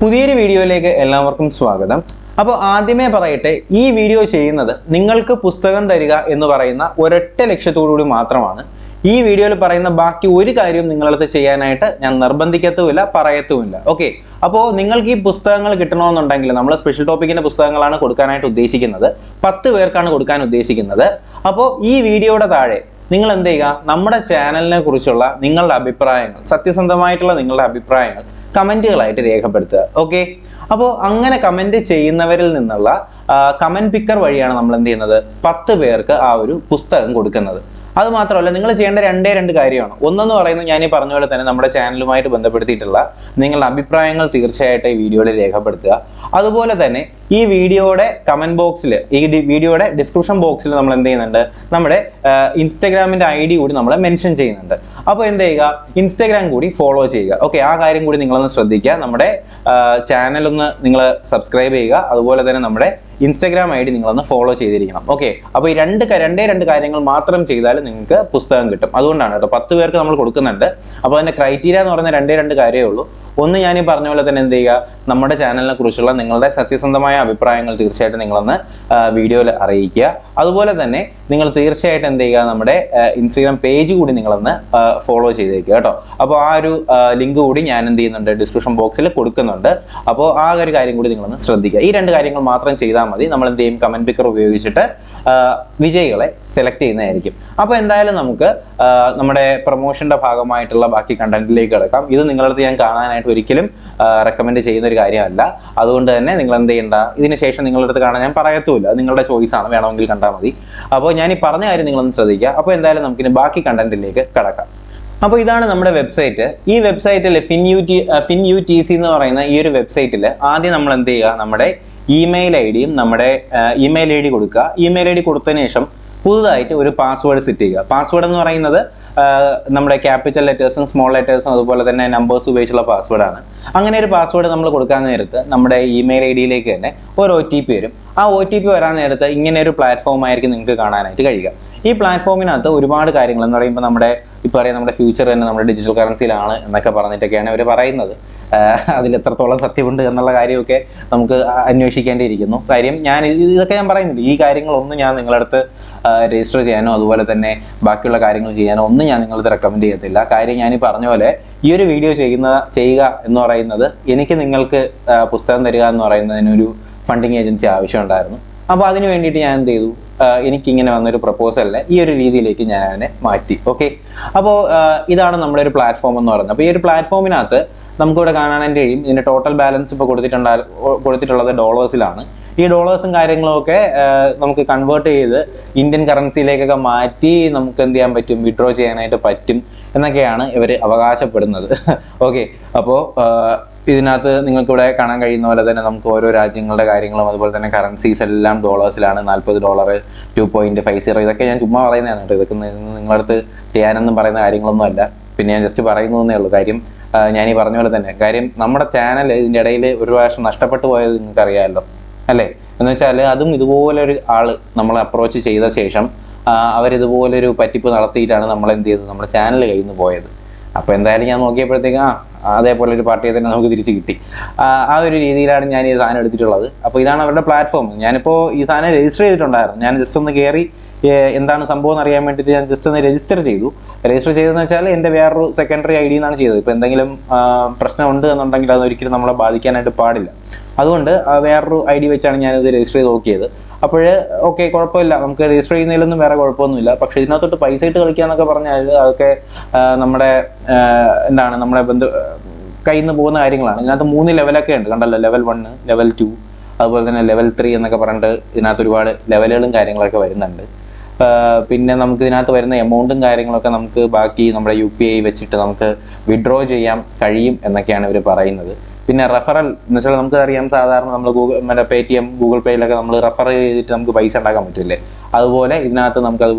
പുതിയൊരു വീഡിയോയിലേക്ക് എല്ലാവർക്കും സ്വാഗതം. അപ്പോൾ ആദ്യമേ പറയട്ടെ, ഈ വീഡിയോ ചെയ്യുന്നത് നിങ്ങൾക്ക് പുസ്തകം തരിക എന്ന് പറയുന്ന ഒരൊറ്റ ലക്ഷ്യത്തോടുകൂടി മാത്രമാണ്. ഈ വീഡിയോയിൽ പറയുന്ന ബാക്കി ഒരു കാര്യവും നിങ്ങളടുത്ത് ചെയ്യാനായിട്ട് ഞാൻ നിർബന്ധിക്കത്തുമില്ല, പറയത്തുമില്ല. ഓക്കെ, അപ്പോൾ നിങ്ങൾക്ക് ഈ പുസ്തകങ്ങൾ കിട്ടണമെന്നുണ്ടെങ്കിൽ നമ്മൾ സ്പെഷ്യൽ ടോപ്പിക്കിന്റെ പുസ്തകങ്ങളാണ് കൊടുക്കാനായിട്ട് ഉദ്ദേശിക്കുന്നത്. 10 പേർക്കാണ് കൊടുക്കാൻ ഉദ്ദേശിക്കുന്നത്. അപ്പോൾ ഈ വീഡിയോയുടെ താഴെ നിങ്ങൾ എന്ത് ചെയ്യുക, നമ്മുടെ ചാനലിനെ കുറിച്ചുള്ള നിങ്ങളുടെ അഭിപ്രായങ്ങൾ, സത്യസന്ധമായിട്ടുള്ള നിങ്ങളുടെ അഭിപ്രായങ്ങൾ കമന്റുകളായിട്ട് രേഖപ്പെടുത്തുക. ഓക്കെ, അപ്പോൾ അങ്ങനെ കമന്റ് ചെയ്യുന്നവരിൽ നിന്നുള്ള കമന്റ് പിക്കർ വഴിയാണ് നമ്മൾ എന്ത് ചെയ്യുന്നത്, 10 പേർക്ക് ആ ഒരു പുസ്തകം കൊടുക്കുന്നത്. അത് മാത്രമല്ല, നിങ്ങൾ ചെയ്യേണ്ട രണ്ട് കാര്യമാണ്. ഒന്നെന്ന് പറയുന്നത്, ഞാൻ ഈ പറഞ്ഞ പോലെ തന്നെ നമ്മുടെ ചാനലുമായിട്ട് ബന്ധപ്പെടുത്തിയിട്ടുള്ള നിങ്ങളുടെ അഭിപ്രായങ്ങൾ തീർച്ചയായിട്ടും ഈ വീഡിയോയിൽ രേഖപ്പെടുത്തുക. അതുപോലെ തന്നെ ഈ വീഡിയോയുടെ കമന്റ് ബോക്സിൽ, ഈ വീഡിയോയുടെ ഡിസ്ക്രിപ്ഷൻ ബോക്സിൽ നമ്മൾ എന്ത് ചെയ്യുന്നുണ്ട്, നമ്മുടെ ഇൻസ്റ്റാഗ്രാമിന്റെ ID കൂടി നമ്മൾ മെൻഷൻ ചെയ്യുന്നുണ്ട്. അപ്പോൾ എന്ത് ചെയ്യുക, ഇൻസ്റ്റാഗ്രാം കൂടി ഫോളോ ചെയ്യുക. ഓക്കെ, ആ കാര്യം കൂടി നിങ്ങളൊന്ന് ശ്രദ്ധിക്കുക. നമ്മുടെ ചാനലൊന്ന് നിങ്ങൾ സബ്സ്ക്രൈബ് ചെയ്യുക. അതുപോലെ തന്നെ നമ്മുടെ ഇൻസ്റ്റാഗ്രാം ID നിങ്ങളൊന്ന് ഫോളോ ചെയ്തിരിക്കണം. ഓക്കെ, അപ്പോൾ ഈ രണ്ട് കാര്യങ്ങൾ മാത്രം ചെയ്താൽ നിങ്ങൾക്ക് പുസ്തകം കിട്ടും. അതുകൊണ്ടാണ് കേട്ടോ 10 പേർക്ക് നമ്മൾ കൊടുക്കുന്നുണ്ട്. അപ്പോൾ അതിന്റെ ക്രൈറ്റീരിയ എന്ന് പറയുന്ന രണ്ട് കാര്യമേ ഉള്ളൂ. ഒന്ന്, ഞാൻ ഈ പറഞ്ഞ പോലെ തന്നെ എന്ത് ചെയ്യുക, നമ്മുടെ ചാനലിനെ കുറിച്ചുള്ള നിങ്ങളുടെ സത്യസന്ധമായ അഭിപ്രായങ്ങൾ തീർച്ചയായിട്ടും നിങ്ങളൊന്ന് വീഡിയോയിൽ അറിയിക്കുക. അതുപോലെ തന്നെ നിങ്ങൾ തീർച്ചയായിട്ടും എന്ത് ചെയ്യുക, നമ്മുടെ ഇൻസ്റ്റാഗ്രാം പേജ് കൂടി നിങ്ങളൊന്ന് ഫോളോ ചെയ്തേക്കുക കേട്ടോ. അപ്പോൾ ആ ഒരു ലിങ്ക് കൂടി ഞാൻ എന്ത് ചെയ്യുന്നുണ്ട്, ഡിസ്ക്രിപ്ഷൻ ബോക്സിൽ കൊടുക്കുന്നുണ്ട്. അപ്പോൾ ആ ഒരു കാര്യം കൂടി നിങ്ങളൊന്ന് ശ്രദ്ധിക്കുക. ഈ 2 കാര്യങ്ങൾ മാത്രം ചെയ്താൽ മതി. നമ്മൾ എന്ത് ചെയ്യും, കമന്റ് പിക്കർ ഉപയോഗിച്ചിട്ട് വിജയികളെ സെലക്ട് ചെയ്യുന്നതായിരിക്കും. അപ്പോൾ എന്തായാലും നമുക്ക് നമ്മുടെ പ്രൊമോഷന്റെ ഭാഗമായിട്ടുള്ള ബാക്കി കണ്ടന്റിലേക്ക് കിടക്കാം. ഇത് നിങ്ങളടുത്ത് ഞാൻ കാണാനായിട്ട് ഒരിക്കലും റെക്കമെൻഡ് ചെയ്യുന്ന ഒരു കാര്യമല്ല. അതുകൊണ്ട് തന്നെ നിങ്ങൾ എന്ത് ചെയ്യേണ്ട, ഇതിന് ശേഷം നിങ്ങളുടെ അടുത്ത് കാണാൻ ഞാൻ പറയത്തുമില്ല. അത് നിങ്ങളുടെ ചോയ്സ് ആണ്, വേണമെങ്കിൽ കണ്ടാൽ മതി. അപ്പോൾ ഞാൻ ഈ പറഞ്ഞ കാര്യം നിങ്ങളൊന്ന് ശ്രദ്ധിക്കുക. അപ്പോൾ എന്തായാലും നമുക്കിനി ബാക്കി കണ്ടന്റിലേക്ക് കിടക്കാം. അപ്പോൾ ഇതാണ് നമ്മുടെ വെബ്സൈറ്റ്. ഈ വെബ്സൈറ്റിൽ FinUTC എന്ന് പറയുന്ന ഈ ഒരു വെബ്സൈറ്റിൽ ആദ്യം നമ്മൾ എന്ത് ചെയ്യുക, നമ്മുടെ ഇമെയിൽ ID നമ്മുടെ ഇമെയിൽ ID കൊടുക്കുക. ഇമെയിൽ ID കൊടുത്തതിന് ശേഷം പുതുതായിട്ട് ഒരു പാസ്വേഡ് സെറ്റ് ചെയ്യുക. പാസ്വേഡ് എന്ന് പറയുന്നത് നമ്മുടെ ക്യാപിറ്റൽ ലെറ്റേഴ്സും സ്മോൾ ലെറ്റേഴ്സും അതുപോലെ തന്നെ നമ്പേഴ്സ് ഉപയോഗിച്ചുള്ള പാസ്വേഡാണ്. അങ്ങനെ ഒരു പാസ്വേഡ് നമ്മൾ കൊടുക്കാൻ നേരത്ത് നമ്മുടെ ഇമെയിൽ IDയിലേക്ക് തന്നെ ഒരു OTP വരും. ആ OTP വരാൻ നേരത്ത് ഇങ്ങനെ ഒരു പ്ലാറ്റ്ഫോം ആയിരിക്കും നിങ്ങൾക്ക് കാണാനായിട്ട് കഴിയുക. ഈ പ്ലാറ്റ്ഫോമിനകത്ത് ഒരുപാട് കാര്യങ്ങൾ എന്ന് പറയുമ്പോൾ നമ്മുടെ ഫ്യൂച്ചർ തന്നെ നമ്മുടെ ഡിജിറ്റൽ കറൻസിയിലാണ് എന്നൊക്കെ പറഞ്ഞിട്ടൊക്കെയാണ് അവർ പറയുന്നത്. അതിൽ എത്രത്തോളം സത്യമുണ്ട് എന്നുള്ള കാര്യമൊക്കെ നമുക്ക് അന്വേഷിക്കേണ്ടിയിരിക്കുന്നു. കാര്യം ഇതൊക്കെ ഞാൻ പറയുന്നില്ല, ഈ കാര്യങ്ങളൊന്നും ഞാൻ നിങ്ങളടുത്ത് രജിസ്റ്റർ ചെയ്യാനോ അതുപോലെ തന്നെ ബാക്കിയുള്ള കാര്യങ്ങൾ ചെയ്യാനോ ഒന്നും ഞാൻ നിങ്ങളടുത്ത് റെക്കമെൻഡ് ചെയ്യത്തില്ല. കാര്യം ഞാൻ ഈ പറഞ്ഞ പോലെ ഈ ഒരു വീഡിയോ ചെയ്യുക എന്ന് പറയുന്നത്, എനിക്ക് നിങ്ങൾക്ക് പുസ്തകം തരിക എന്ന് പറയുന്നതിനൊരു ഫണ്ടിങ് ഏജൻസി ആവശ്യമുണ്ടായിരുന്നു. അപ്പോൾ അതിന് വേണ്ടിയിട്ട് ഞാൻ എന്ത് ചെയ്തു, എനിക്കിങ്ങനെ വന്നൊരു പ്രപ്പോസലിനെ ഈ ഒരു രീതിയിലേക്ക് ഞാൻ അതിനെ മാറ്റി. ഓക്കെ, അപ്പോൾ ഇതാണ് നമ്മുടെ ഒരു പ്ലാറ്റ്ഫോം എന്ന് പറയുന്നത്. അപ്പോൾ ഈ ഒരു പ്ലാറ്റ്ഫോമിനകത്ത് നമുക്കിവിടെ കാണാനായിട്ട് കഴിയും. ഇതിൻ്റെ ടോട്ടൽ ബാലൻസ് ഇപ്പോൾ കൊടുത്തിട്ടുള്ളത് ഡോളേഴ്സിലാണ്. ഈ ഡോളേഴ്സും കാര്യങ്ങളൊക്കെ നമുക്ക് കൺവേർട്ട് ചെയ്ത് ഇന്ത്യൻ കറൻസിയിലേക്കൊക്കെ മാറ്റി നമുക്ക് എന്ത് ചെയ്യാൻ പറ്റും, വിഡ്രോ ചെയ്യാനായിട്ട് പറ്റും എന്നൊക്കെയാണ് ഇവർ അവകാശപ്പെടുന്നത്. ഓക്കെ, അപ്പോൾ ഇതിനകത്ത് നിങ്ങൾക്കിവിടെ കാണാൻ കഴിയുന്ന പോലെ തന്നെ നമുക്ക് ഓരോ രാജ്യങ്ങളുടെ കാര്യങ്ങളും അതുപോലെ തന്നെ കറൻസീസ് എല്ലാം ഡോളേഴ്സിലാണ്. $40, 2.50, ഇതൊക്കെ ഞാൻ ചുമ്മാ പറയുന്നതാണ് കേട്ടോ. ഇതൊക്കെ നിങ്ങളടുത്ത് ചെയ്യാനൊന്നും പറയുന്ന കാര്യങ്ങളൊന്നും അല്ല. പിന്നെ ഞാൻ ജസ്റ്റ് പറയുന്നതേ ഉള്ളൂ. കാര്യം ഞാൻ ഈ പറഞ്ഞ പോലെ തന്നെ, കാര്യം നമ്മുടെ ചാനൽ ഇതിൻ്റെ ഇടയിൽ ഒരു പ്രാവശ്യം നഷ്ടപ്പെട്ടു പോയത് നിങ്ങൾക്ക് അറിയാമല്ലോ അല്ലേ. എന്ന് വെച്ചാൽ അതും ഇതുപോലെ ഒരു ആള് നമ്മളെ അപ്രോച്ച് ചെയ്ത ശേഷം അവരിതുപോലൊരു പറ്റിപ്പ് നടത്തിയിട്ടാണ് നമ്മൾ എന്ത് ചെയ്തത്, നമ്മുടെ ചാനൽ കയ്യിൽ നിന്ന് പോയത്. അപ്പോൾ എന്തായാലും ഞാൻ നോക്കിയപ്പോഴത്തേക്ക് അതേപോലെ ഒരു പാർട്ടിയെ തന്നെ നമുക്ക് തിരിച്ച് കിട്ടി. ആ ഒരു രീതിയിലാണ് ഞാൻ ഈ സാധനം എടുത്തിട്ടുള്ളത്. അപ്പോൾ ഇതാണ് അവരുടെ പ്ലാറ്റ്ഫോം. ഞാനിപ്പോൾ ഈ സാധനം രജിസ്റ്റർ ചെയ്തിട്ടുണ്ടായിരുന്നു. ഞാൻ ജസ്റ്റ് ഒന്ന് കയറി എന്താണ് സംഭവം എന്ന് അറിയാൻ വേണ്ടിയിട്ട് ഞാൻ ജസ്റ്റ് ഒന്ന് രജിസ്റ്റർ ചെയ്തു. രജിസ്റ്റർ ചെയ്തതെന്ന് വെച്ചാൽ എൻ്റെ വേറൊരു സെക്കൻഡറി ID എന്നാണ് ചെയ്തത്. ഇപ്പോൾ എന്തെങ്കിലും പ്രശ്നമുണ്ട് എന്നുണ്ടെങ്കിൽ അതൊരിക്കലും നമ്മളെ ബാധിക്കാനായിട്ട് പാടില്ല. അതുകൊണ്ട് വേറൊരു ID വെച്ചാണ് ഞാനിത് രജിസ്റ്റർ ചെയ്ത് നോക്കിയത്. അപ്പോൾ ഓക്കെ, കുഴപ്പമില്ല, നമുക്ക് രജിസ്റ്റർ ചെയ്യുന്നതിലൊന്നും വേറെ കുഴപ്പമൊന്നുമില്ല. പക്ഷേ ഇതിനകത്തോട്ട് പൈസ ഇട്ട് കളിക്കുക എന്നൊക്കെ പറഞ്ഞാൽ അതൊക്കെ നമ്മുടെ നമ്മുടെ കയ്യിൽ നിന്ന് പോകുന്ന കാര്യങ്ങളാണ്. ഇതിനകത്ത് 3 ലെവലൊക്കെ ഉണ്ട്, കണ്ടല്ലോ. ലെവൽ 1, ലെവൽ 2, അതുപോലെ തന്നെ ലെവൽ 3 എന്നൊക്കെ പറഞ്ഞിട്ട് ഇതിനകത്ത് ഒരുപാട് ലെവലുകളും കാര്യങ്ങളൊക്കെ വരുന്നുണ്ട്. പിന്നെ നമുക്ക് ഇതിനകത്ത് വരുന്ന എമൗണ്ടും കാര്യങ്ങളൊക്കെ നമുക്ക് ബാക്കി നമ്മുടെ UPI വെച്ചിട്ട് നമുക്ക് വിഡ്രോ ചെയ്യാൻ കഴിയും എന്നൊക്കെയാണ് ഇവർ പറയുന്നത്. പിന്നെ റെഫറൽ എന്ന് വെച്ചാൽ നമുക്ക് അറിയാം, സാധാരണ നമ്മൾ Paytm, Google Payയിലൊക്കെ നമ്മൾ റെഫർ ചെയ്തിട്ട് നമുക്ക് പൈസ ഉണ്ടാക്കാൻ പറ്റില്ലേ. അതുപോലെ ഇതിനകത്ത് നമുക്കത്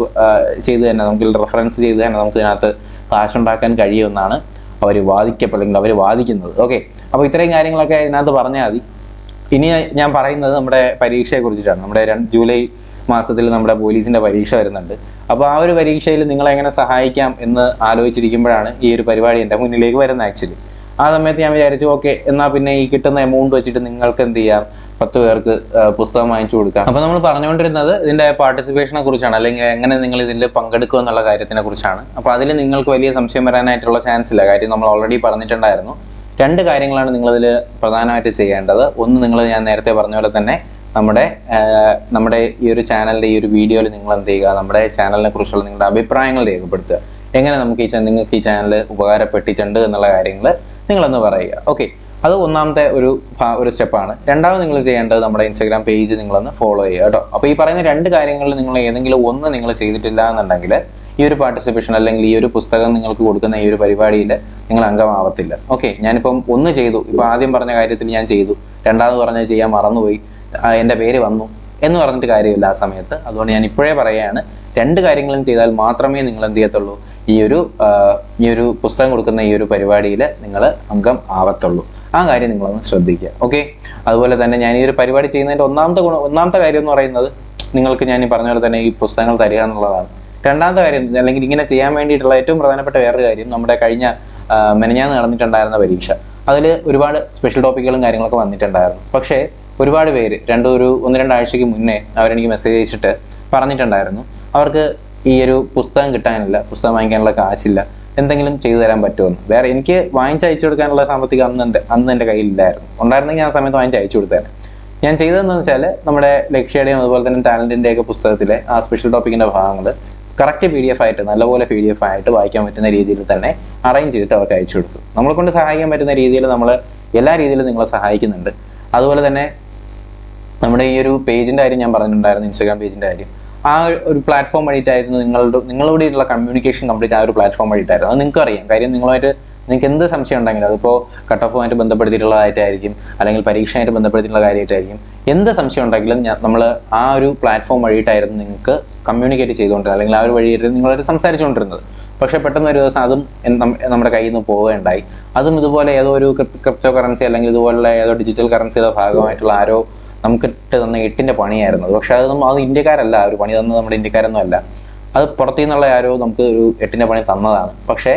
ചെയ്ത് തന്നെ, നമുക്ക് റെഫറൻസ് ചെയ്ത് തന്നെ നമുക്ക് ഇതിനകത്ത് കാശ് ഉണ്ടാക്കാൻ കഴിയുമെന്നാണ് അവർ വാദിക്കുന്നത്. ഓക്കെ, അപ്പോൾ ഇത്രയും കാര്യങ്ങളൊക്കെ ഇതിനകത്ത് പറഞ്ഞാൽ മതി. ഇനി ഞാൻ പറയുന്നത് നമ്മുടെ പരീക്ഷയെ കുറിച്ചിട്ടാണ്. നമ്മുടെ ജൂലൈ മാസത്തിൽ നമ്മുടെ പോലീസിൻ്റെ പരീക്ഷ വരുന്നുണ്ട്. അപ്പോൾ ആ ഒരു പരീക്ഷയിൽ നിങ്ങളെങ്ങനെ സഹായിക്കാം എന്ന് ആലോചിച്ചിരിക്കുമ്പോഴാണ് ഈ ഒരു പരിപാടി എൻ്റെ മുന്നിലേക്ക് വരുന്നത് ആക്ച്വലി. ആ സമയത്ത് ഞാൻ വിചാരിച്ചു ഓക്കെ എന്നാൽ പിന്നെ ഈ കിട്ടുന്ന എമൗണ്ട് വെച്ചിട്ട് നിങ്ങൾക്ക് എന്ത് ചെയ്യാം, 10 പേർക്ക് പുസ്തകം വാങ്ങിച്ചു കൊടുക്കാം. അപ്പോൾ നമ്മൾ പറഞ്ഞുകൊണ്ടിരുന്നത് ഇതിൻ്റെ പാർട്ടിസിപ്പേഷനെ കുറിച്ചാണ്, അല്ലെങ്കിൽ എങ്ങനെ നിങ്ങൾ ഇതിൽ പങ്കെടുക്കുക എന്നുള്ള കാര്യത്തിനെ കുറിച്ചാണ്. അപ്പോൾ അതിൽ നിങ്ങൾക്ക് വലിയ സംശയം വരാനായിട്ടുള്ള ചാൻസ് ഇല്ല. കാര്യം നമ്മൾ ഓൾറെഡി പറഞ്ഞിട്ടുണ്ടായിരുന്നു. 2 കാര്യങ്ങളാണ് നിങ്ങളിതിൽ പ്രധാനമായിട്ട് ചെയ്യേണ്ടത്. ഒന്ന്, ഞാൻ നേരത്തെ പറഞ്ഞ പോലെ തന്നെ നമ്മുടെ ഈ ഒരു ചാനലിൻ്റെ ഈ ഒരു വീഡിയോയിൽ നിങ്ങൾ എന്ത് ചെയ്യുക, നമ്മുടെ ചാനലിനെ കുറിച്ചുള്ള നിങ്ങളുടെ അഭിപ്രായങ്ങൾ രേഖപ്പെടുത്തുക. എങ്ങനെ നിങ്ങൾക്ക് ഈ ചാനൽ ഉപകാരപ്പെട്ടിട്ടുണ്ട് എന്നുള്ള കാര്യങ്ങൾ നിങ്ങളൊന്ന് പറയുക. ഓക്കെ, അത് ഒന്നാമത്തെ ഒരു സ്റ്റെപ്പാണ്. രണ്ടാമത് നിങ്ങൾ ചെയ്യേണ്ടത് നമ്മുടെ ഇൻസ്റ്റാഗ്രാം പേജ് നിങ്ങളൊന്ന് ഫോളോ ചെയ്യുക കേട്ടോ. അപ്പോൾ ഈ പറയുന്ന 2 കാര്യങ്ങളിൽ നിങ്ങൾ ഏതെങ്കിലും ഒന്ന് നിങ്ങൾ ചെയ്തിട്ടില്ല എന്നുണ്ടെങ്കിൽ ഈ ഒരു പാർട്ടിസിപ്പേഷൻ അല്ലെങ്കിൽ ഈ ഒരു പുസ്തകം നിങ്ങൾക്ക് കൊടുക്കുന്ന ഈ ഒരു പരിപാടിയിൽ നിങ്ങൾ അംഗമാവത്തില്ല. ഓക്കെ, ഞാനിപ്പം ഒന്ന് ചെയ്തു, ഇപ്പോൾ ആദ്യം പറഞ്ഞ കാര്യത്തിൽ ഞാൻ ചെയ്തു, രണ്ടാമത് പറഞ്ഞത് ചെയ്യാൻ മറന്നുപോയി, എൻ്റെ പേര് വന്നു എന്ന് പറഞ്ഞിട്ട് കാര്യമില്ല ആ സമയത്ത്. അതുകൊണ്ട് ഞാൻ ഇപ്പോഴേ പറയുകയാണ്, 2 കാര്യങ്ങളും ചെയ്താൽ മാത്രമേ നിങ്ങൾ എന്ത് ചെയ്യത്തുള്ളൂ, ഈ ഒരു പുസ്തകം കൊടുക്കുന്ന ഈ ഒരു പരിപാടിയിൽ നിങ്ങൾ അംഗം ആവത്തുള്ളൂ. ആ കാര്യം നിങ്ങളൊന്ന് ശ്രദ്ധിക്കുക. ഓക്കെ, അതുപോലെ തന്നെ ഞാൻ ഈ ഒരു പരിപാടി ചെയ്യുന്നതിൻ്റെ ഒന്നാമത്തെ കാര്യം എന്ന് പറയുന്നത് നിങ്ങൾക്ക് ഞാൻ ഈ പറഞ്ഞ പോലെ തന്നെ ഈ പുസ്തകങ്ങൾ തരിക എന്നുള്ളതാണ്. രണ്ടാമത്തെ കാര്യം, അല്ലെങ്കിൽ ഇങ്ങനെ ചെയ്യാൻ വേണ്ടിയിട്ടുള്ള ഏറ്റവും പ്രധാനപ്പെട്ട വേറൊരു കാര്യം, നമ്മുടെ കഴിഞ്ഞ മെനഞ്ഞാന്ന് നടന്നിട്ടുണ്ടായിരുന്ന പരീക്ഷ, അതിൽ ഒരുപാട് സ്പെഷ്യൽ ടോപ്പിക്കുകളും കാര്യങ്ങളൊക്കെ വന്നിട്ടുണ്ടായിരുന്നു. പക്ഷേ ഒരുപാട് പേര് 1-2 ആഴ്ചയ്ക്ക് മുന്നേ അവരെനിക്ക് മെസ്സേജ് അയച്ചിട്ട് പറഞ്ഞിട്ടുണ്ടായിരുന്നു അവർക്ക് ഈ ഒരു പുസ്തകം കിട്ടാനില്ല, പുസ്തകം വാങ്ങിക്കാനുള്ള കാശില്ല, എന്തെങ്കിലും ചെയ്തു തരാൻ പറ്റുമെന്ന്. വേറെ എനിക്ക് വാങ്ങിച്ചയച്ചു കൊടുക്കാനുള്ള സാമ്പത്തികം അന്ന് എൻ്റെ കയ്യിലില്ലായിരുന്നു. ഉണ്ടായിരുന്നെങ്കിൽ ആ സമയത്ത് വാങ്ങിച്ചയച്ചു കൊടുത്തേനെ. ഞാൻ ചെയ്തതെന്ന് വെച്ചാൽ നമ്മുടെ ലക്ഷ്യയുടെയും അതുപോലെ തന്നെ ടാലൻറ്റിൻ്റെയൊക്കെ പുസ്തകത്തിലെ ആ സ്പെഷ്യൽ ടോപ്പിക്കിൻ്റെ ഭാഗങ്ങൾ കറക്റ്റ് PDF ആയിട്ട്, നല്ലപോലെ PDF ആയിട്ട് വായിക്കാൻ പറ്റുന്ന രീതിയിൽ തന്നെ അറേഞ്ച് ചെയ്തിട്ട് അവർക്ക് അയച്ചു കൊടുത്തു. നമ്മളെ കൊണ്ട് സഹായിക്കാൻ പറ്റുന്ന രീതിയിൽ നമ്മൾ എല്ലാ രീതിയിലും നിങ്ങളെ സഹായിക്കുന്നുണ്ട്. അതുപോലെ തന്നെ നമ്മുടെ ഈ ഒരു പേജിൻ്റെ കാര്യം ഞാൻ പറഞ്ഞിട്ടുണ്ടായിരുന്നു, ഇൻസ്റ്റാഗ്രാം പേജിൻ്റെ കാര്യം. ആ ഒരു പ്ലാറ്റ്ഫോം വഴിയിട്ടായിരുന്നു നിങ്ങളോടുള്ള കമ്മ്യൂണിക്കേഷൻ കംപ്ലീറ്റ് ആ ഒരു പ്ലാറ്റ്ഫോം വഴിയിട്ടായിരുന്നു. അത് നിങ്ങൾക്ക് അറിയാം. കാര്യം നിങ്ങൾക്ക് എന്ത് സംശയം ഉണ്ടെങ്കിലും, അതിപ്പോൾ കട്ട് ഓഫുമായിട്ട് ബന്ധപ്പെടുത്തിയിട്ടുള്ളതായിട്ടായിരിക്കും, അല്ലെങ്കിൽ പരീക്ഷയായിട്ട് ബന്ധപ്പെടുത്തിയിട്ടുള്ള കാര്യമായിട്ടായിരിക്കും, എന്ത് സംശയം ഉണ്ടെങ്കിലും നമ്മൾ ആ ഒരു പ്ലാറ്റ്ഫോം വഴിയിട്ടായിരുന്നു നിങ്ങൾക്ക് കമ്മ്യൂണിക്കേറ്റ് ചെയ്തുകൊണ്ടിരുന്നത്, അല്ലെങ്കിൽ ആ ഒരു വഴിയായിട്ട് നിങ്ങളായിട്ട് സംസാരിച്ചുകൊണ്ടിരുന്നത്. പക്ഷേ പെട്ടെന്ന് ഒരു ദിവസം അതും നമ്മുടെ കയ്യിൽ നിന്ന് പോവുകയുണ്ടായി. അതും ഇതുപോലെ ഏതോ ഒരു ക്രിപ്റ്റോ കറൻസി അല്ലെങ്കിൽ ഇതുപോലുള്ള ഏതോ ഡിജിറ്റൽ കറൻസിയുടെ ഭാഗമായിട്ടുള്ള ആരോ നമുക്ക് ഇട്ട് തന്ന 8ൻ്റെ പണിയായിരുന്നു. പക്ഷെ അത് ഇന്ത്യക്കാരല്ല, ഒരു പണി തന്നത് നമ്മുടെ ഇന്ത്യക്കാരൊന്നും അല്ല, അത് പുറത്തു നിന്നുള്ള ആരോ നമുക്ക് ഒരു 8ൻ്റെ പണി തന്നതാണ്. പക്ഷേ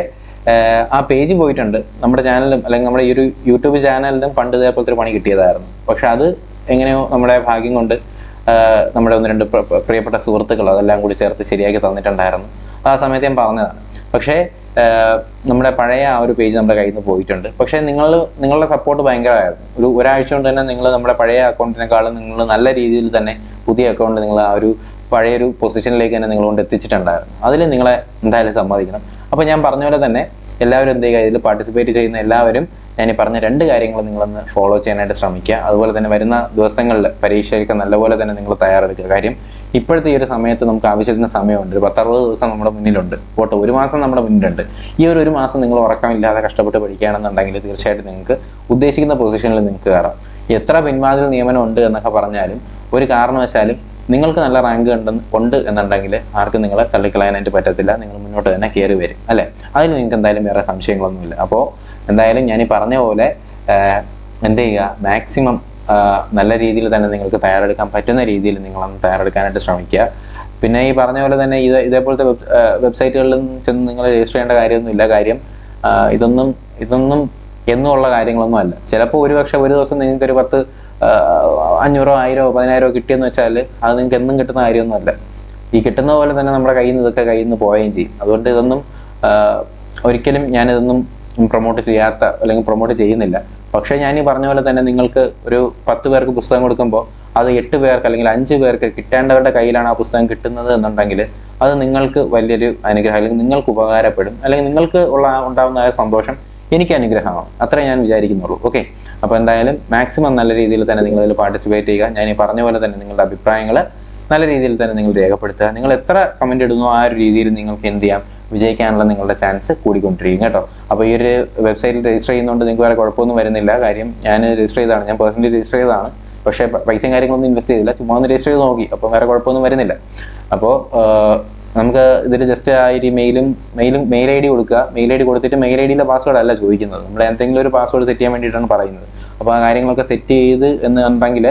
ആ പേജ് പോയിട്ടുണ്ട്. നമ്മുടെ ചാനലിലും അല്ലെങ്കിൽ നമ്മുടെ ഈ ഒരു യൂട്യൂബ് ചാനലിലും പണ്ട് ഇതേപോലത്തെ ഒരു പണി കിട്ടിയതായിരുന്നു. പക്ഷെ അത് എങ്ങനെയോ നമ്മുടെ ഭാഗ്യം കൊണ്ട് നമ്മുടെ 1-2 പ്രിയപ്പെട്ട സുഹൃത്തുക്കൾ അതെല്ലാം കൂടി ചേർത്ത് ശരിയാക്കി തന്നിട്ടുണ്ടായിരുന്നു. ആ സമയത്ത് ഞാൻ പറഞ്ഞതാണ്. പക്ഷേ നമ്മുടെ പഴയ ആ ഒരു പേജ് നമ്മുടെ കയ്യിൽ നിന്ന് പോയിട്ടുണ്ട്. പക്ഷേ നിങ്ങളുടെ സപ്പോർട്ട് ഭയങ്കരമായിരുന്നു. ഒരാഴ്ച കൊണ്ട് തന്നെ നിങ്ങൾ നമ്മുടെ പഴയ അക്കൗണ്ടിനേക്കാളും നിങ്ങൾ നല്ല രീതിയിൽ തന്നെ പുതിയ അക്കൗണ്ട് നിങ്ങൾ ആ ഒരു പഴയൊരു പൊസിഷനിലേക്ക് തന്നെ നിങ്ങൾ കൊണ്ട് എത്തിച്ചിട്ടുണ്ടായിരുന്നു. അതിൽ നിങ്ങളെ എന്തായാലും സമ്മതിക്കണം. അപ്പോൾ ഞാൻ പറഞ്ഞ പോലെ തന്നെ എല്ലാവരും എന്ത് ചെയ്യുക, ഇതിൽ പാർട്ടിസിപ്പേറ്റ് ചെയ്യുന്ന എല്ലാവരും ഞാൻ ഈ പറഞ്ഞ 2 കാര്യങ്ങൾ നിങ്ങളൊന്ന് ഫോളോ ചെയ്യാനായിട്ട് ശ്രമിക്കുക. അതുപോലെ തന്നെ വരുന്ന ദിവസങ്ങളിൽ പരീക്ഷയൊക്കെ നല്ലപോലെ തന്നെ നിങ്ങൾ തയ്യാറെടുക്കുക. കാര്യം ഇപ്പോഴത്തെ ഈ ഒരു സമയത്ത് നമുക്ക് ആവശ്യത്തിന് സമയമുണ്ട്. ഒരു 10-60 ദിവസം നമ്മുടെ മുന്നിലുണ്ട്. പോട്ടെ, 1 മാസം നമ്മുടെ മുന്നിലുണ്ട്. ഈ ഒരു മാസം നിങ്ങൾ ഉറക്കമില്ലാതെ കഷ്ടപ്പെട്ട് പഠിക്കുകയാണെന്നുണ്ടെങ്കിൽ തീർച്ചയായിട്ടും നിങ്ങൾക്ക് ഉദ്ദേശിക്കുന്ന പൊസിഷനിൽ നിങ്ങൾക്ക് കയറാം. എത്ര പിൻവാതിൽ നിയമനം ഉണ്ട് എന്നൊക്കെ പറഞ്ഞാലും ഒരു കാരണവശാലും നിങ്ങൾക്ക് നല്ല റാങ്ക് ഉണ്ട് എന്നുണ്ടെങ്കിൽ ആർക്കും നിങ്ങളെ തള്ളിക്കളയാനായിട്ട് പറ്റത്തില്ല. നിങ്ങൾ മുന്നോട്ട് തന്നെ കയറി വരും, അല്ലേ? അതിൽ നിങ്ങൾക്ക് എന്തായാലും വേറെ സംശയങ്ങളൊന്നുമില്ല. അപ്പോൾ എന്തായാലും ഞാൻ ഈ പറഞ്ഞ പോലെ എന്ത് ചെയ്യുക, മാക്സിമം നല്ല രീതിയിൽ തന്നെ നിങ്ങൾക്ക് തയ്യാറെടുക്കാൻ പറ്റുന്ന രീതിയിൽ നിങ്ങളൊന്ന് തയ്യാറെടുക്കാനായിട്ട് ശ്രമിക്കുക. പിന്നെ ഈ പറഞ്ഞ പോലെ തന്നെ ഇതേപോലത്തെ വെബ്സൈറ്റുകളിൽ ചെന്ന് നിങ്ങൾ രജിസ്റ്റർ ചെയ്യേണ്ട കാര്യമൊന്നുമില്ല. കാര്യം ഇതൊന്നും എന്നുള്ള കാര്യങ്ങളൊന്നും അല്ല. ചിലപ്പോൾ ഒരുപക്ഷെ ഒരു ദിവസം നിങ്ങൾക്കൊരു 500, 1000, 10,000 കിട്ടിയെന്ന് വെച്ചാൽ അത് നിങ്ങൾക്ക് എന്നും കിട്ടുന്ന കാര്യമൊന്നുമല്ല. ഈ കിട്ടുന്ന പോലെ തന്നെ നമ്മുടെ കയ്യിൽ നിന്ന് പോവുകയും ചെയ്യും. അതുകൊണ്ട് ഇതൊന്നും ഒരിക്കലും ഞാനിതൊന്നും പ്രൊമോട്ട് ചെയ്യാത്ത അല്ലെങ്കിൽ പ്രൊമോട്ട് ചെയ്യുന്നില്ല. പക്ഷേ ഞാൻ ഈ പറഞ്ഞ പോലെ തന്നെ നിങ്ങൾക്ക് ഒരു 10 പേർക്ക് പുസ്തകം കൊടുക്കുമ്പോൾ അത് 8 പേർക്ക് അല്ലെങ്കിൽ 5 പേർക്ക് കിട്ടേണ്ടവരുടെ കയ്യിലാണ് ആ പുസ്തകം കിട്ടുന്നത് എന്നുണ്ടെങ്കിൽ അത് നിങ്ങൾക്ക് വലിയൊരു അനുഗ്രഹം, അല്ലെങ്കിൽ നിങ്ങൾക്ക് ഉപകാരപ്പെടും, അല്ലെങ്കിൽ നിങ്ങൾക്ക് ഉണ്ടാകുന്ന സന്തോഷം എനിക്ക് അനുഗ്രഹമാണ്. അത്രേ ഞാൻ വിചാരിക്കുന്നുള്ളൂ. ഓക്കെ, അപ്പോൾ എന്തായാലും മാക്സിമം നല്ല രീതിയിൽ തന്നെ നിങ്ങളിതിൽ പാർട്ടിസിപ്പേറ്റ് ചെയ്യുക. ഞാൻ ഈ പറഞ്ഞ പോലെ തന്നെ നിങ്ങളുടെ അഭിപ്രായങ്ങൾ നല്ല രീതിയിൽ തന്നെ നിങ്ങൾ രേഖപ്പെടുത്തുക. നിങ്ങൾ എത്ര കമൻറ്റ് ഇടുന്നോ ആ ഒരു രീതിയിൽ നിങ്ങൾക്ക് എന്ത് ചെയ്യാം, വിജയിക്കാനുള്ള നിങ്ങളുടെ ചാൻസ് കൂടിക്കൊണ്ടിരിക്കും കേട്ടോ. അപ്പോൾ ഈ ഒരു വെബ്സൈറ്റിൽ രജിസ്റ്റർ ചെയ്യുന്നതുകൊണ്ട് നിങ്ങൾക്ക് വേറെ കുഴപ്പമൊന്നും വരുന്നില്ല. കാര്യം ഞാൻ രജിസ്റ്റർ ചെയ്തതാണ്, ഞാൻ പേഴ്സണലി രജിസ്റ്റർ ചെയ്തതാണ്. പക്ഷേ പൈസയും കാര്യങ്ങളൊന്നും ഇൻവെസ്റ്റ് ചെയ്തില്ല, ചുമ്മാ ഒന്ന് രജിസ്റ്റർ ചെയ്ത് നോക്കി. അപ്പോൾ വേറെ കുഴപ്പമൊന്നും വരുന്നില്ല. അപ്പോൾ നമുക്ക് ഇതിൽ ജസ്റ്റ് ആ ഒരു മെയിൽ ID കൊടുക്കുക. മെയിൽ ID കൊടുത്തിട്ട് മെയിൽ IDയിലെ പാസ്വേഡ് അല്ല ചോദിക്കുന്നത്, നമ്മൾ എന്തെങ്കിലും ഒരു പാസ്വേഡ് സെറ്റ് ചെയ്യാൻ വേണ്ടിയിട്ടാണ് പറയുന്നത്. അപ്പോൾ ആ കാര്യങ്ങളൊക്കെ സെറ്റ് ചെയ്ത് എന്നുണ്ടെങ്കിൽ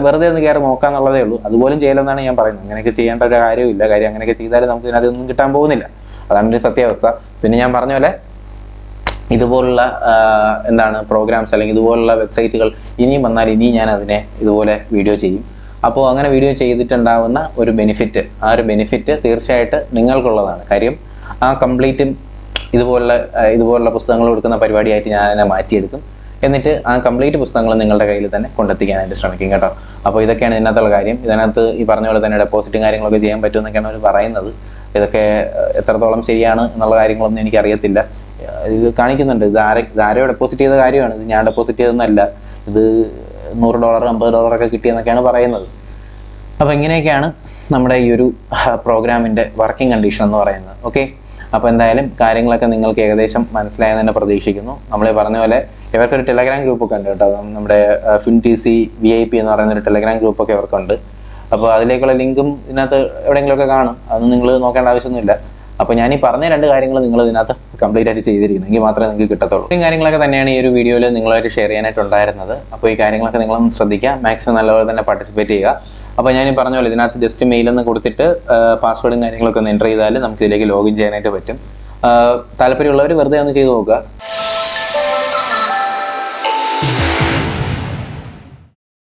വെറുതെ ഒന്ന് കയറി നോക്കാന്നുള്ളതേ ഉള്ളൂ. അതുപോലും ചെയ്യലെന്നാണ് ഞാൻ പറയുന്നത്. അങ്ങനെയൊക്കെ ചെയ്യേണ്ട ഒരു കാര്യമില്ല. കാര്യം അങ്ങനെയൊക്കെ ചെയ്താൽ നമുക്ക് ഇതിനകത്തൊന്നും കിട്ടാൻ പോകുന്നില്ല. അതാണ് ഒരു സത്യാവസ്ഥ. പിന്നെ ഞാൻ പറഞ്ഞ പോലെ ഇതുപോലുള്ള എന്താണ് പ്രോഗ്രാംസ് അല്ലെങ്കിൽ ഇതുപോലുള്ള വെബ്സൈറ്റുകൾ ഇനിയും വന്നാൽ ഇനിയും ഞാൻ അതിനെ ഇതുപോലെ വീഡിയോ ചെയ്യും. അപ്പോൾ അങ്ങനെ വീഡിയോ ചെയ്തിട്ടുണ്ടാകുന്ന ഒരു ബെനിഫിറ്റ്, ആ ഒരു ബെനിഫിറ്റ് തീർച്ചയായിട്ടും നിങ്ങൾക്കുള്ളതാണ്. കാര്യം ആ കംപ്ലീറ്റും ഇതുപോലുള്ള പുസ്തകങ്ങൾ കൊടുക്കുന്ന പരിപാടിയായിട്ട് ഞാൻ അതിനെ മാറ്റിയെടുക്കും. എന്നിട്ട് ആ കംപ്ലീറ്റ് പുസ്തകങ്ങൾ നിങ്ങളുടെ കയ്യിൽ തന്നെ കൊണ്ടെത്തിക്കാനായിട്ട് ശ്രമിക്കും കേട്ടോ. അപ്പോൾ ഇതൊക്കെയാണ് ഇതിനകത്തുള്ള കാര്യം. ഇതിനകത്ത് ഈ പറഞ്ഞ പോലെ തന്നെ ഡെപ്പോസിറ്റും കാര്യങ്ങളൊക്കെ ചെയ്യാൻ പറ്റുമെന്നൊക്കെയാണ് അവർ പറയുന്നത്. ഇതൊക്കെ എത്രത്തോളം ശരിയാണ് എന്നുള്ള കാര്യങ്ങളൊന്നും എനിക്കറിയത്തില്ല. ഇത് കാണിക്കുന്നുണ്ട്, ഇതാരോ ഡെപ്പോസിറ്റ് ചെയ്ത കാര്യമാണ്, ഇത് ഞാൻ ഡെപ്പോസിറ്റ് ചെയ്തതൊന്നുമല്ല, ഇത് $100 $50 ഒക്കെ കിട്ടിയെന്നൊക്കെയാണ് പറയുന്നത്. അപ്പോൾ ഇങ്ങനെയൊക്കെയാണ് നമ്മുടെ ഈ ഒരു പ്രോഗ്രാമിൻ്റെ വർക്കിംഗ് കണ്ടീഷൻ എന്ന് പറയുന്നത്. ഓക്കെ, അപ്പോൾ എന്തായാലും കാര്യങ്ങളൊക്കെ നിങ്ങൾക്ക് ഏകദേശം മനസ്സിലായെന്ന് തന്നെ പ്രതീക്ഷിക്കുന്നു. നമ്മൾ പറഞ്ഞ പോലെ ഇവർക്കൊരു ടെലഗ്രാം ഗ്രൂപ്പൊക്കെ ഉണ്ട് കേട്ടോ. നമ്മുടെ FinTC VIP എന്ന് പറയുന്ന ഒരു ടെലഗ്രാം ഗ്രൂപ്പൊക്കെ ഇവർക്കുണ്ട്. അപ്പോൾ അതിലേക്കുള്ള ലിങ്കും ഇതിനകത്ത് എവിടെയെങ്കിലുമൊക്കെ കാണും, അതൊന്നും നിങ്ങൾ നോക്കേണ്ട ആവശ്യമൊന്നുമില്ല. അപ്പോൾ ഞാൻ ഈ പറഞ്ഞ 2 കാര്യങ്ങൾ നിങ്ങൾ ഇതിനകത്ത് കംപ്ലീറ്റ് ആയിട്ട് ചെയ്തിരിക്കണം, എങ്കിൽ മാത്രമേ നിങ്ങൾക്ക് കിട്ടത്തുള്ളൂ. ഈ കാര്യങ്ങളൊക്കെ തന്നെയാണ് ഈ ഒരു വീഡിയോയിൽ നിങ്ങളായിട്ട് ഷെയർ ചെയ്യാനായിട്ടുണ്ടായിരുന്നത്. അപ്പോൾ ഈ കാര്യങ്ങളൊക്കെ നിങ്ങളൊന്ന് ശ്രദ്ധിക്കുക, മാക്സിമം നല്ലപോലെ തന്നെ പാർട്ടിസിപ്പേറ്റ് ചെയ്യുക. അപ്പോൾ ഞാൻ ഈ പറഞ്ഞ പോലെ ഇതിനകത്ത് ജസ്റ്റ് മെയിലൊന്ന് കൊടുത്തിട്ട് പാസ്വേഡും കാര്യങ്ങളൊക്കെ ഒന്ന് എൻ്റർ ചെയ്താൽ നമുക്ക് ഇതിലേക്ക് ലോഗിൻ ചെയ്യാനായിട്ട് പറ്റും. താല്പര്യമുള്ളവർ വെറുതെ ഒന്ന് ചെയ്ത് നോക്കുക.